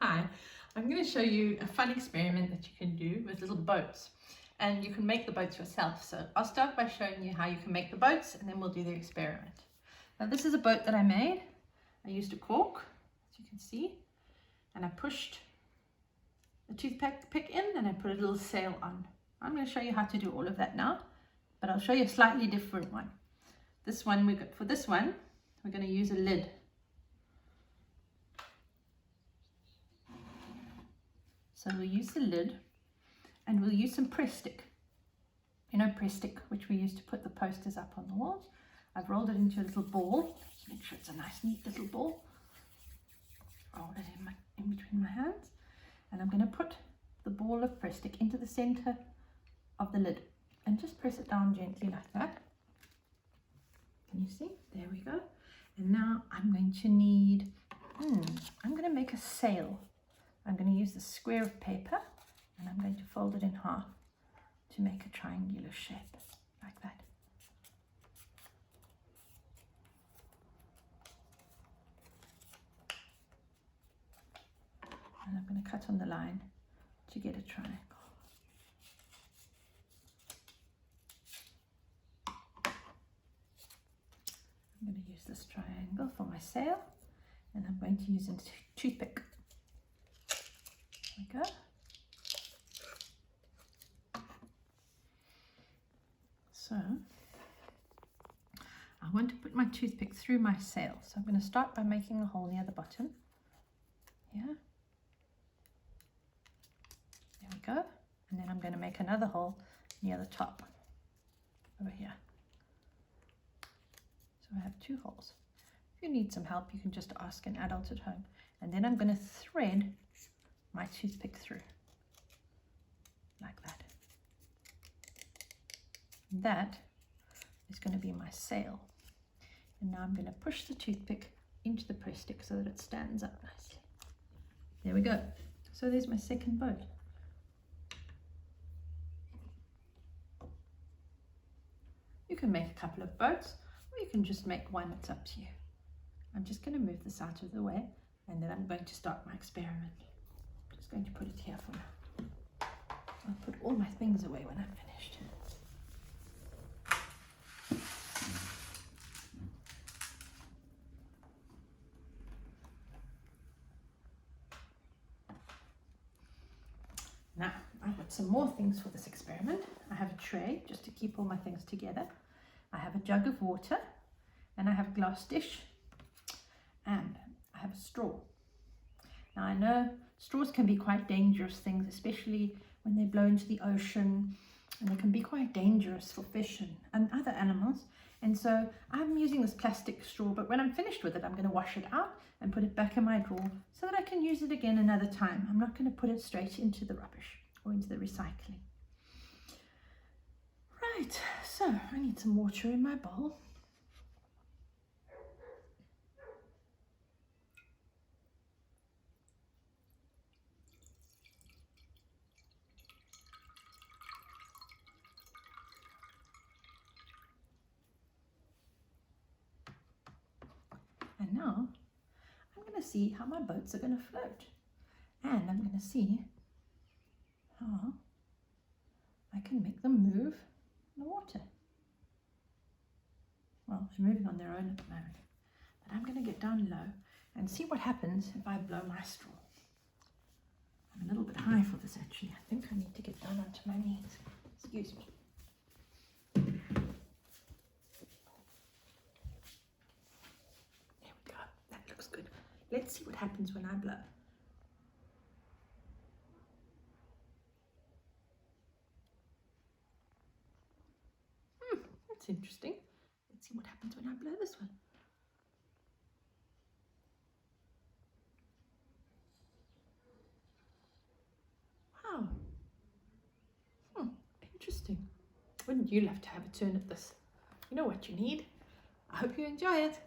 Hi, I'm going to show you a fun experiment that you can do with little boats, and you can make the boats yourself. So I'll start by showing you how you can make the boats, and then we'll do the experiment. Now this is a boat that I made. I used a cork, as you can see, and I pushed the toothpick in and I put a little sail on. I'm going to show you how to do all of that now, but I'll show you a slightly different one. For this one, we're going to use a lid. So we'll use the lid and we'll use some press stick. You know, press stick, which we use to put the posters up on the walls. I've rolled it into a little ball. Just make sure it's a nice, neat little ball. Roll it in between my hands. And I'm going to put the ball of press stick into the center of the lid and just press it down gently like that. Can you see? There we go. And now I'm going to need, I'm going to make a sail. I'm going to use the square of paper and I'm going to fold it in half to make a triangular shape like that. And I'm going to cut on the line to get a triangle. I'm going to use this triangle for my sail and I'm going to use a toothpick. There we go. So I want to put my toothpick through my sail. So I'm going to start by making a hole near the bottom. Here. There we go. And then I'm going to make another hole near the top over here. So I have 2 holes. If you need some help, you can just ask an adult at home. And then I'm going to thread my toothpick through like that. That is going to be my sail. And now I'm going to push the toothpick into the press stick so that it stands up nicely. There we go. So there's my second boat. You can make a couple of boats, or you can just make one. It's up to you. I'm just going to move this out of the way and then I'm going to start my experiment. I'm just going to put it here for now. I'll put all my things away when I'm finished. Now, I've got some more things for this experiment. I have a tray just to keep all my things together. I have a jug of water and I have a glass dish and I have a straw. Now I know straws can be quite dangerous things, especially when they blow into the ocean, and they can be quite dangerous for fish and other animals. And so I'm using this plastic straw, but when I'm finished with it, I'm going to wash it out and put it back in my drawer so that I can use it again another time. I'm not going to put it straight into the rubbish or into the recycling. Right, so I need some water in my bowl. And now I'm going to see how my boats are going to float. And I'm going to see how I can make them move in the water. Well, they're moving on their own at the moment. But I'm going to get down low and see what happens if I blow my straw. I'm a little bit high for this actually. I think I need to get down onto my knees. Excuse me. Good. Let's see what happens when I blow. That's interesting. Let's see what happens when I blow this one. Wow. Interesting. Wouldn't you love to have a turn at this? You know what you need. I hope you enjoy it.